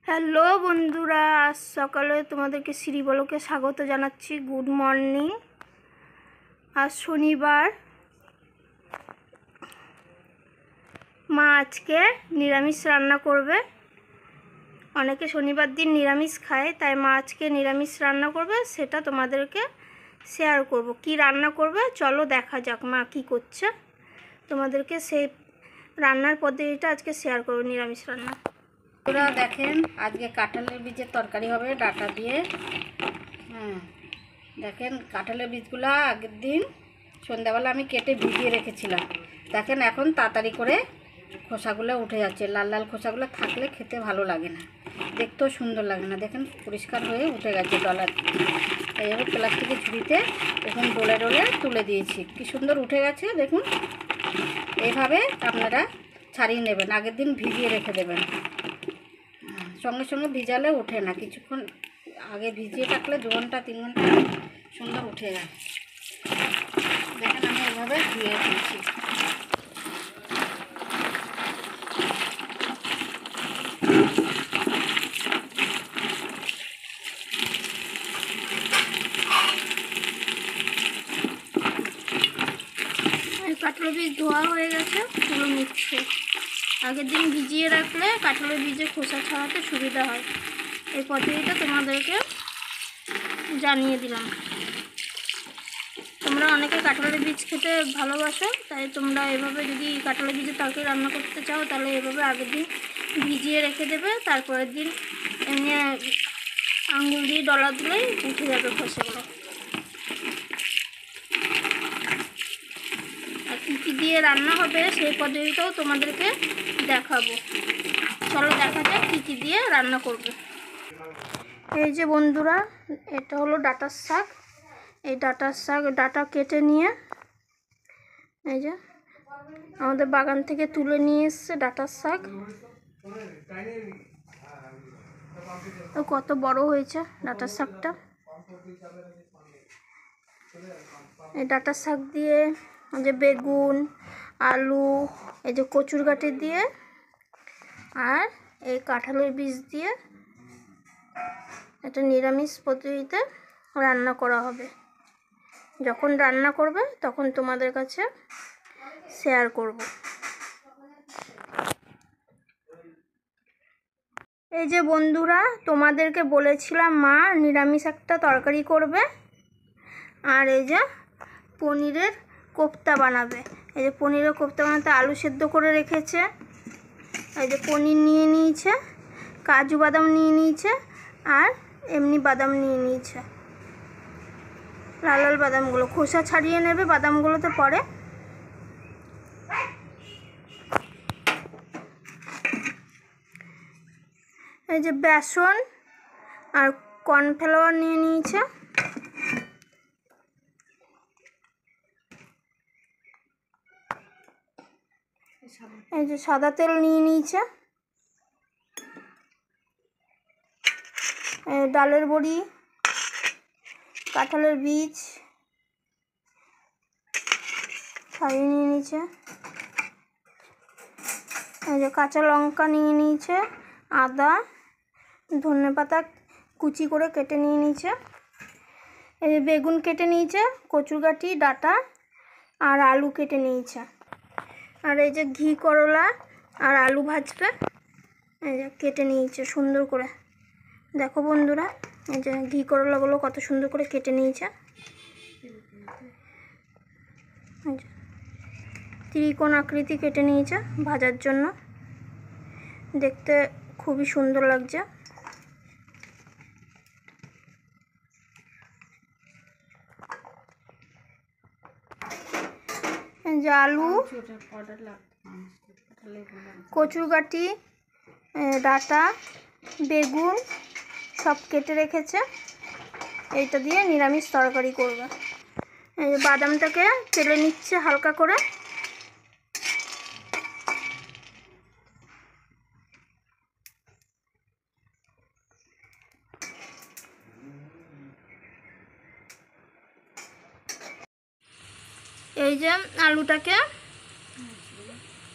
Hello বন্ধুরা, আজ সকালে তোমাদেরকে শ্রীবলকে স্বাগত জানাচ্ছি। Good morning. আজ শনিবার। মা আজকে নিরামিষ রান্না করবে। অনেকে শনিবার দিন নিরামিষ খায়, তাই মা আজকে নিরামিষ রান্না করবে, সেটা তোমাদেরকে শেয়ার করব। কি রান্না করবে চলো দেখা যাক মা কি করছে। তোমাদেরকে সেই রান্নার পদ্ধতিটা আজকে শেয়ার করব, নিরামিষ রান্না। তোরা দেখেন, আজকে কাঁঠালের বীজের তরকারি হবে ডাঁটা দিয়ে। দেখেন কাঁঠালের বীজগুলো আগের দিন সন্ধ্যাবেলা আমি কেটে ভিজিয়ে রেখেছিলাম। দেখেন এখন তাড়াতাড়ি করে খোসাগুলো উঠে যাচ্ছে। লাল লাল খোসাগুলো থাকলে খেতে ভালো লাগে না, দেখতেও সুন্দর লাগে না। দেখেন পরিষ্কার হয়ে উঠে গেছে ডলার। এইভাবে প্লাস্টিকের ঝুড়িতে এখন ডলে ডলে তুলে দিয়েছি। কি সুন্দর উঠে গেছে দেখুন। এইভাবে আপনারা ছাড়িয়ে নেবেন, আগের দিন ভিজিয়ে রেখে দেবেন। সঙ্গে সঙ্গে ভিজালে ওঠে না, কিছুক্ষণ আগে ভিজিয়ে রাখলে 2 ঘন্টা 3 ঘন্টা সুন্দর উঠে যায়। দেখেন আমি এভাবে ধুয়ে দিয়েছি। কাঁঠালের বীজ ধোয়া হয়ে গেছে, তুলে নিচ্ছে। আগের দিন ভিজিয়ে রাখলে কাঁঠালের বীজে খোসা ছাড়াতে সুবিধা হয়। এই পদ্ধতিটা তোমাদেরকে জানিয়ে দিলাম। তোমরা অনেকে কাঁঠালের বীজ খেতে ভালোবাসো, তাই তোমরা এভাবে যদি কাঁঠালের বীজের তরকারি রান্না করতে চাও তাহলে এভাবে আগের দিন ভিজিয়ে রেখে দেবে। তারপরের দিন এমনি আঙুল দিয়ে ডলা দিলেই উঠে যাবে খোসাগুলো। আর কী কী দিয়ে রান্না হবে সেই পদ্ধতিটাও তোমাদেরকে দেখাবো। চলো দেখা যাক কী কী দিয়ে রান্না করবে। এই যে বন্ধুরা, এটা হলো ডাঁটার শাক। এই ডাঁটার শাক ডাঁটা কেটে নিয়ে এই যে আমাদের বাগান থেকে তুলে নিয়ে এসছে ডাঁটার শাক। কত বড় হয়েছে ডাঁটার শাকটা। এই ডাঁটার শাক দিয়ে যে বেগুন, আলু, এই যে কচুর গাঁটি দিয়ে আর এই কাঁঠালের বীজ দিয়ে এটা নিরামিষ পদ্ধতিতে রান্না করা হবে। যখন রান্না করবে তখন তোমাদের কাছে শেয়ার করব। এই যে বন্ধুরা, তোমাদেরকে বলেছিলাম মা নিরামিষ একটা তরকারি করবে আর এই যে পনিরের কোফতা বানাবে। এই যে পনিরের কোফতা বানাতে আলু সেদ্ধ করে রেখেছে। এই যে পনির নিয়ে নিয়েছে, কাজু বাদাম নিয়ে নিয়েছে আর এমনি বাদাম নিয়ে নিয়েছে। লাল লাল বাদামগুলো খোসা ছাড়িয়ে নেবে বাদামগুলোতে পরে। এই যে বেসন আর কর্নফ্লাওয়ার নিয়ে নিয়েছে। এই যে সাদা তেল নিয়ে নিয়েছে। ডালের বড়ি, কাঁঠালের বীজ ছাড়িয়ে নিয়ে নিয়েছে। এই যে কাঁচা লঙ্কা নিয়ে নিয়েছে, আদা, ধনেপাতা কুচি করে কেটে নিয়ে নিয়েছে। এই যে বেগুন কেটে নিয়েছে, কচুর গাঁটি, ডাঁটা আর আলু কেটে নিয়েছে। আর এই যে ঘি করলা আর আলু ভাজবে, এই যে কেটে নিয়েছে সুন্দর করে। দেখো বন্ধুরা, এই যে ঘি করলাগুলো কত সুন্দর করে কেটে নিয়েছে। ত্রিকোণ আকৃতি কেটে নিয়েছে ভাজার জন্য, দেখতে খুবই সুন্দর লাগছে। যে আলু, কচুর গাঁটি, ডাঁটা, বেগুন সব কেটে রেখেছে। এইটা দিয়ে নিরামিষ তরকারি করবে। এই যে বাদামটাকে তেলে নিচ্ছে হালকা করে। এই যে আলুটাকে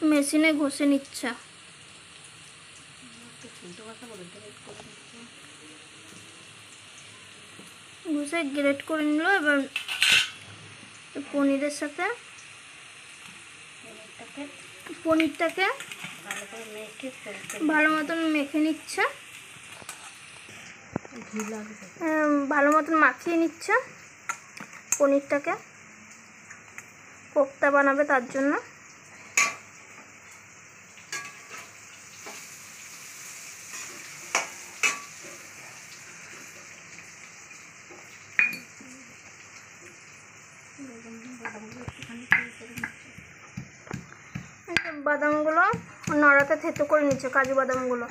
মেশিনে ঘষে নিচ্ছে। ঘষে গ্রেট করে নিল। এবার পনিরের সাথে পনিরটাকে ভালো মতন মেখে নিচ্ছে, ভালো মতন মাখিয়ে নিচ্ছে পনিরটাকে। কোপ্তা বানাবে তার জন্য। বাদামগুলো নড়াতে থেতো করে নিচ্ছে, কাজু বাদামগুলো।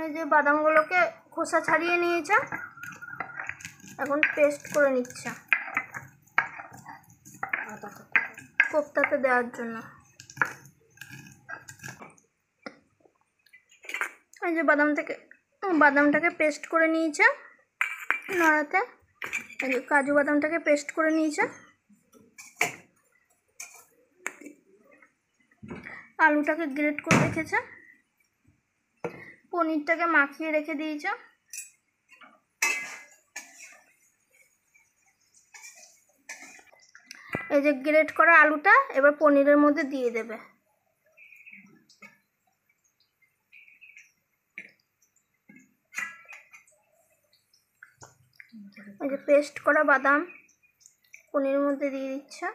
এই যে বাদামগুলোকে খোসা ছাড়িয়ে নিয়েছে, এখন পেস্ট করে নিচ্ছে কোপ্তাতে দেওয়ার জন্য। এই যে বাদামটাকে পেস্ট করে নিয়েছে নড়াতে। এই যে কাজু বাদামটাকে পেস্ট করে নিয়েছে। আলুটাকে গ্রেট করে রেখেছে, পনিরটাকে মাখিয়ে রেখে দিয়েছে। এই যে গ্রেট করা আলুটা এবার পনিরের মধ্যে দিয়ে দেবে। এই যে পেস্ট করা বাদাম পনিরের মধ্যে দিয়ে দিচ্ছে।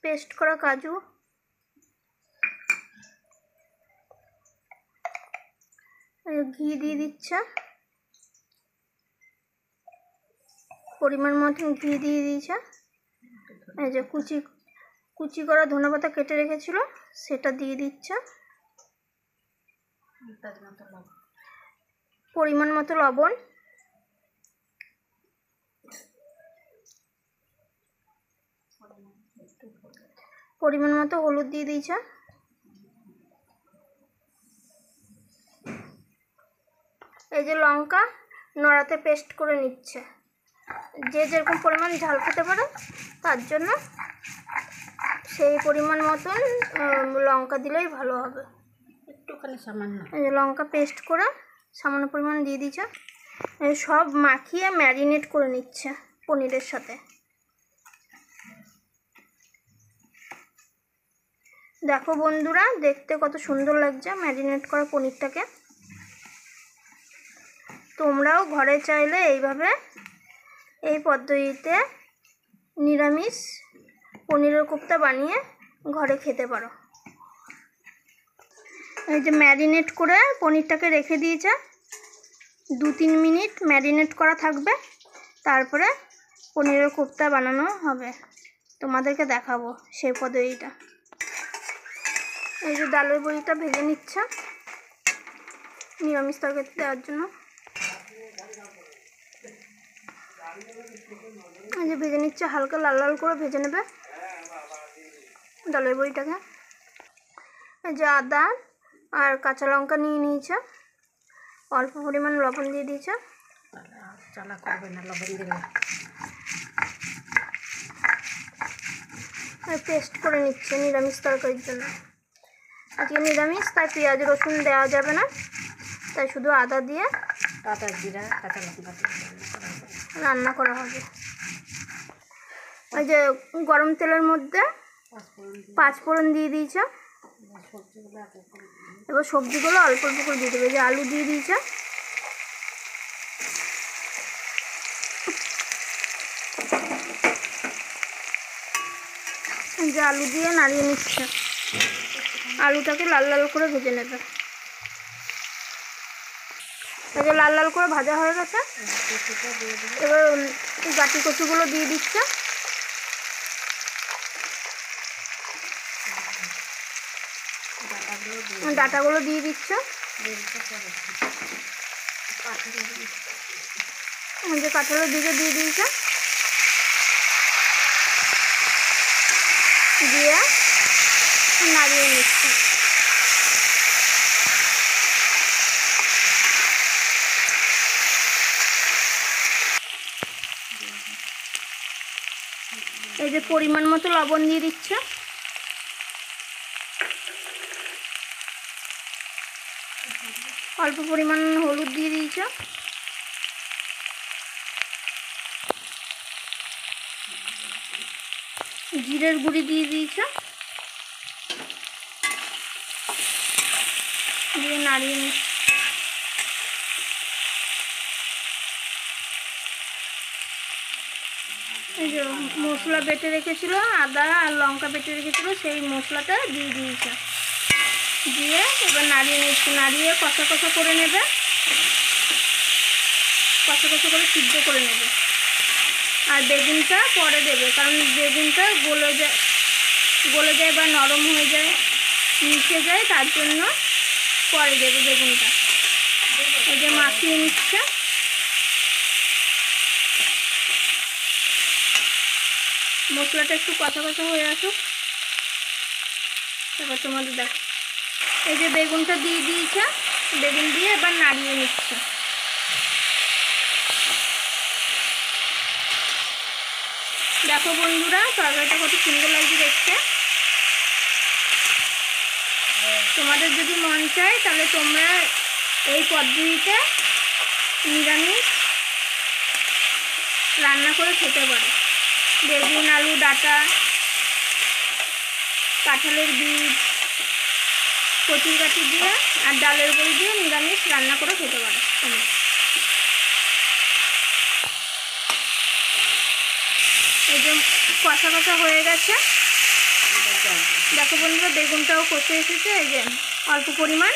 পেস্ট করা কাজু, ঘি দিয়ে দিচ্ছে, পরিমাণ মতন ঘি দিয়ে দিয়েছে। এই যে কুচি করা ধনেপাতা কেটে রেখেছিল সেটা দিয়ে দিচ্ছে। পরিমাণ মতো লবণ, পরিমাণ মতো হলুদ দিয়ে দিয়েছে। এই যে লঙ্কা নড়াতে পেস্ট করে নিচ্ছে। যে যেরকম পরিমাণ ঝাল খেতে পারে তার জন্য সেই পরিমাণ মতন লঙ্কা দিলেই ভালো হবে। একটুখানি সামান্য এই যে লঙ্কা পেস্ট করে সামান্য পরিমাণ দিয়ে দিচ্ছে। সব মাখিয়ে ম্যারিনেট করে নিচ্ছে পনিরের সাথে। দেখো বন্ধুরা, দেখতে কত সুন্দর লাগছে ম্যারিনেট করা পনিরটাকে। তোমরাও ঘরে চাইলে এইভাবে এই পদ্ধতিতে নিরামিষ পনিরের কোপ্তা বানিয়ে ঘরে খেতে পারো। এই যে ম্যারিনেট করে পনিরটাকে রেখে দিয়েছে, 2-3 মিনিট ম্যারিনেট করা থাকবে, তারপরে পনিরের কোপ্তা বানানো হবে। তোমাদেরকে দেখাবো সেই পদ্ধতিটা। এই যে ডালের বড়িটা ভেজে নিচ্ছে নিরামিষ তরকারি দেওয়ার জন্য। এই যে ভেজে নিচ্ছে, হালকা লাল লাল করে ভেজে নেবে ডালের বড়িটাকে। এই যে আদা আর কাঁচা লঙ্কা নিয়ে নিয়েছে, অল্প পরিমাণ লবণ দিয়ে দিয়েছে। চালা করবে না, লবণ দিলে পেস্ট করে নিচ্ছে নিরামিষ তরকারির জন্য। আজকে নিরামিষ, তাই পেঁয়াজ রসুন দেওয়া যাবে না, তাই শুধু আদা দিয়ে আদা জিরা কাঁচা লঙ্কা রান্না করা হবে। ওই যে গরম তেলের মধ্যে 5 ফোড়ন দিয়ে দিয়েছে। এবার সবজিগুলো অল্প অল্প করে দিয়ে দেবে। যে আলু দিয়ে দিয়েছে, যে আলু দিয়ে নাড়িয়ে নিচ্ছে। আলুটাকে লাল লাল করে ভেজে নেবে। এই যে লাল লাল করে ভাজা হয়ে গেছে, এবার গাটি কচুগুলো দিয়ে দিচ্ছে। ডাটাগুলো দিয়ে দিচ্ছে। যে কাঁঠালের দিকে দিয়ে দিয়েছে, দিয়ে নাড়িয়ে নিচ্ছে। যে পরিমাণ মতো লবণ দিয়ে দিচ্ছে, অল্প পরিমাণ হলুদ দিয়ে দিয়েছে, জিরের গুঁড়ি দিয়ে দিয়েছে, দিয়ে নাড়িয়ে নিচ্ছে। এই যে মশলা বেটে রেখেছিল, আদা আর লঙ্কা বেটে রেখেছিল, সেই মশলাটা দিয়ে দিয়েছে, দিয়ে এবার নাড়িয়ে নিচ্ছে। নাড়িয়ে কষা কষা করে নেবে, কষা কষা করে সিদ্ধ করে নেবে। আর বেগুনটা পরে দেবে, কারণ বেগুনটা গলে যায় বা নরম হয়ে যায়, মিশে যায়, তার জন্য পরে দেবে বেগুনটা। এই যে মাখিয়ে নিচ্ছে। মশলাটা একটু কষা কষা হয়ে আসুক, এবার তোমাদের দেখো। এই যে বেগুনটা দিয়ে দিয়েছে, বেগুন দিয়ে এবার নাড়িয়ে নিচ্ছে। দেখো বন্ধুরা, তরকারিটা কত সুন্দর লাগছে দেখতে। তোমাদের যদি মন চায় তাহলে তোমরা এই পদ্ধতিতে নিরামিষ রান্না করে খেতে পারো। বেগুন, আলু ডাঁটা, কাঁঠালের বীজ, কচুর গাঠি দিয়ে আর ডালের বড়ি দিয়ে নিরামিষ রান্না করে খেতে পারো তোমরা। এই যে কষা কষা হয়ে গেছে, দেখো বন্ধুরা বেগুনটাও কষে এসেছে। এই যে অল্প পরিমাণ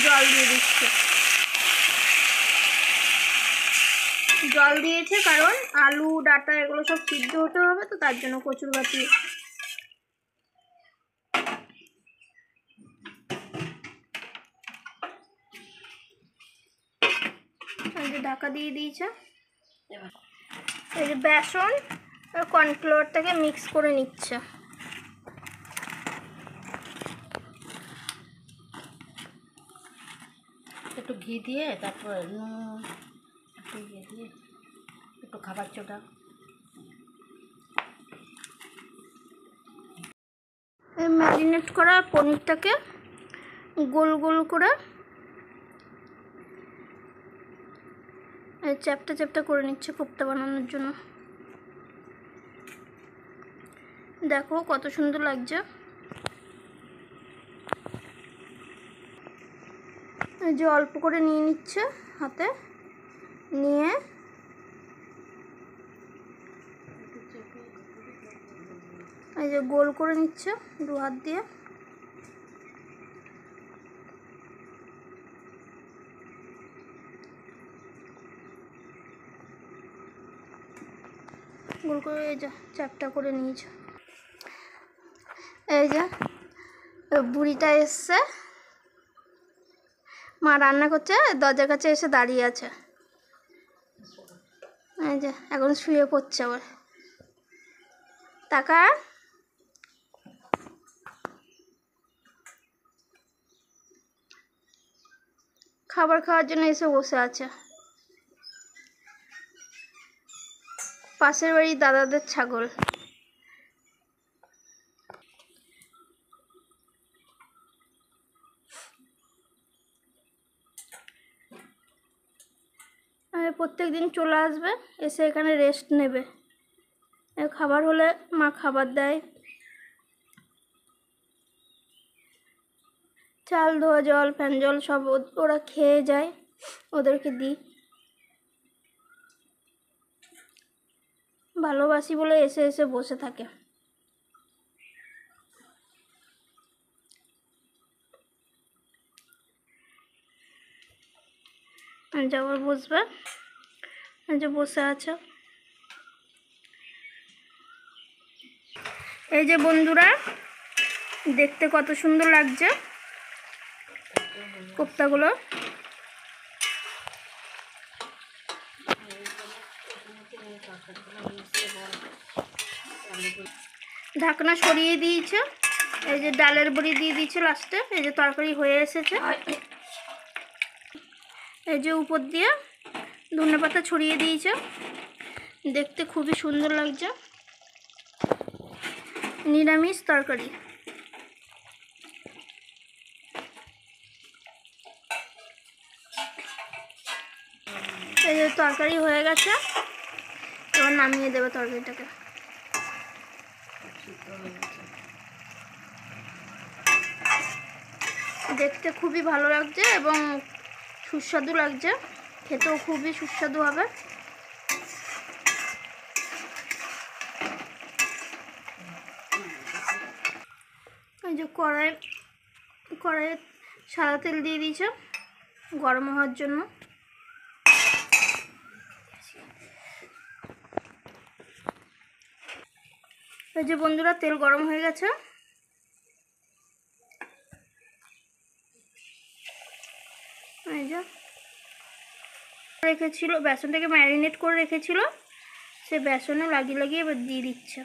জল দিয়ে দিচ্ছে। জল দিয়েছে কারণ আলু ডাঁটা এগুলো সব সিদ্ধ হতে হবে, তো তার জন্য কচুর গাঠি। এই যে ঢাকা দিয়ে দিয়েছে। এই যে বেসন আর কর্নফ্লাওয়ারটাকে মিক্স করে নিচ্ছে। একটু ঘি দিয়ে, তারপর নুন, একটু ইয়ে দিয়ে, একটু খাবার সোডা। এই ম্যারিনেট করা পনিরটাকে গোল গোল করে চ্যাপটা চ্যাপটা করে নিচ্ছে কোপ্তা বানানোর জন্য। দেখো কত সুন্দর লাগছে। এই যে অল্প করে নিয়ে নিচ্ছে হাতে, নিয়ে এই যে গোল করে নিচ্ছে দু হাত দিয়ে। গোল করে এই যে চ্যাপটা করে নিয়েছে। এই যে বুড়িটা এসছে, মা রান্না করছে, দরজার কাছে এসে দাঁড়িয়ে আছে। এই যে এখন শুয়ে পড়ছে আবার। টাকা খাবার খাওয়ার জন্য এসে বসে আছে। পাশের বাড়ির দাদাদের ছাগল। প্রত্যেক দিন চলে আসবে, এসে এখানে রেস্ট নেবে। খাবার হলে মা খাবার দেয়, চাল ধোয়া জল, ফ্যান জল সব ওরা খেয়ে যায়, ওদেরকে দিই। ভালোবাসি বলে এসে এসে বসে থাকে। আবার বসবে, যে বসে আছে। এই যে বন্ধুরা, দেখতে কত সুন্দর লাগছে কোপ্তাগুলো। ঢাকনা সরিয়ে দিয়েছে। এই যে ডালের বড়ি দিয়ে দিয়েছে লাস্টে। এই যে তরকারি হয়ে এসেছে। এই যে উপর দিয়ে ধনেপাতা ছড়িয়ে দিয়েছে, দেখতে খুবই সুন্দর লাগছে। নিরামিষ তরকারি। এই যে তরকারি হয়ে গেছে, এবার নামিয়ে দেবে তরকারিটাকে। দেখতে খুবই ভালো লাগছে এবং সুস্বাদু লাগছে, খেতেও খুবই সুস্বাদু হবে। এই যে কড়াইয়ে সাদা তেল দিয়ে দিয়েছে গরম হওয়ার জন্য। এই যে বন্ধুরা, তেল গরম হয়ে গেছে। এই যে রেখেছিল, বেসনটাকে ম্যারিনেট করে রেখেছিল, সে বেসনে লাগিয়ে লাগিয়ে এবার দিয়ে দিচ্ছে।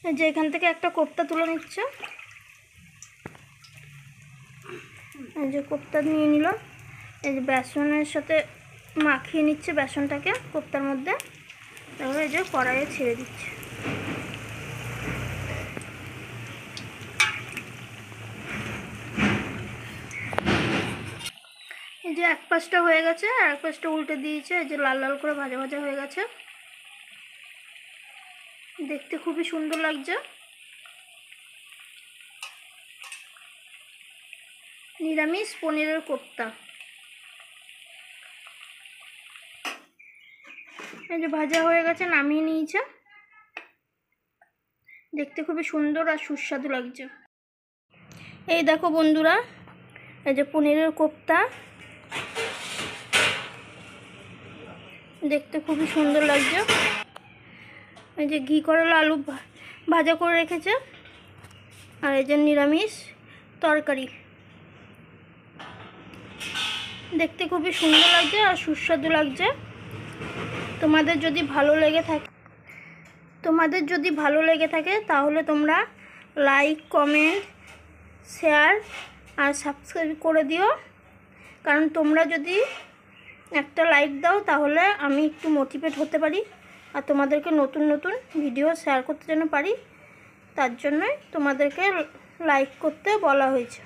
এই যে এখান থেকে একটা কোপ্তা তুলে নিচ্ছে। এই যে কোপ্তা নিয়ে নিল, এই যে বেসনের সাথে মাখিয়ে নিচ্ছে বেসনটাকে কোপ্তার মধ্যে, তারপরে এই যে কড়াইয়ে ছেড়ে দিচ্ছে। এই যে এক পাশটা হয়ে গেছে আর এক পাশটা উল্টে দিয়েছে, এই যে লাল লাল করে ভাজা ভাজা হয়ে গেছে, দেখতে খুবই সুন্দর লাগছে। নিরামিষ পনিরের কোপ্তা। এই যে ভাজা হয়ে গেছে, নামিয়ে নিয়েছে, দেখতে খুবই সুন্দর আর সুস্বাদু লাগছে। এই দেখো বন্ধুরা, এই যে পনিরের কোপ্তা, দেখতে খুবই সুন্দর লাগছে। এই যে ঘি করালা আলু ভাজা করে রেখেছে, আর এই যে নিরামিষ তরকারি, দেখতে খুবই সুন্দর লাগছে আর সুস্বাদু লাগছে। তোমাদের যদি ভালো লেগে থাকে তাহলে তোমরা লাইক, কমেন্ট, শেয়ার আর সাবস্ক্রাইব করে দিও, কারণ তোমরা যদি একটা লাইক দাও তাহলে আমি একটু মোটিভেট হতে পারি আর তোমাদেরকে নতুন নতুন ভিডিও শেয়ার করতে যেন পারি, তার জন্যই তোমাদেরকে লাইক করতে বলা হয়েছে।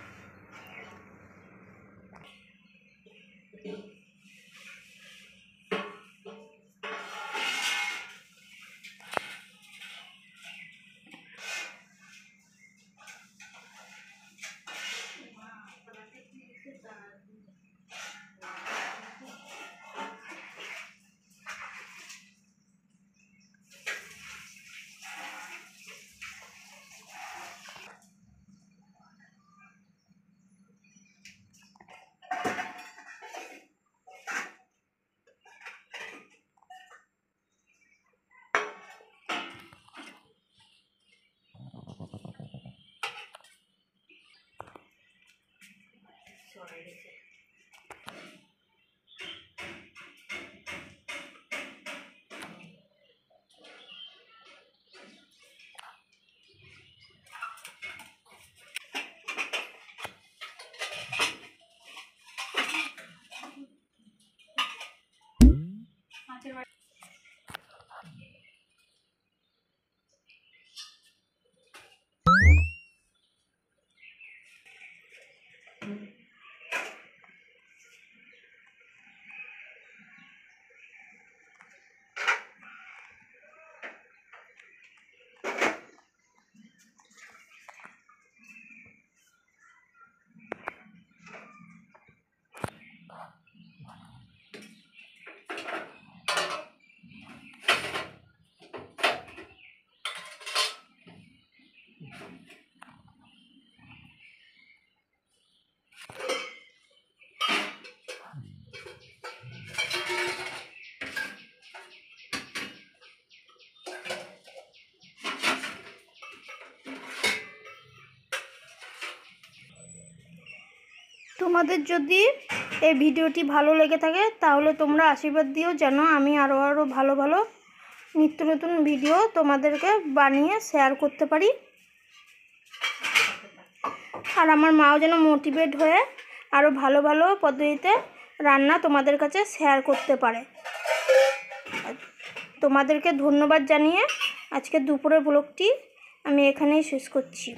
তোমাদের যদি এই ভিডিওটি ভালো লেগে থাকে তাহলে তোমরা আশীর্বাদ দিও যেন আমি আরও ভালো ভালো নিত্য নতুন ভিডিও তোমাদেরকে বানিয়ে শেয়ার করতে পারি, আর আমার মাও যেন মোটিভেট হয়ে আরও ভালো ভালো পদ্ধতিতে রান্না তোমাদের কাছে শেয়ার করতে পারে। তোমাদেরকে ধন্যবাদ জানিয়ে আজকে দুপুরের ব্লগটি আমি এখানেই শেষ করছি।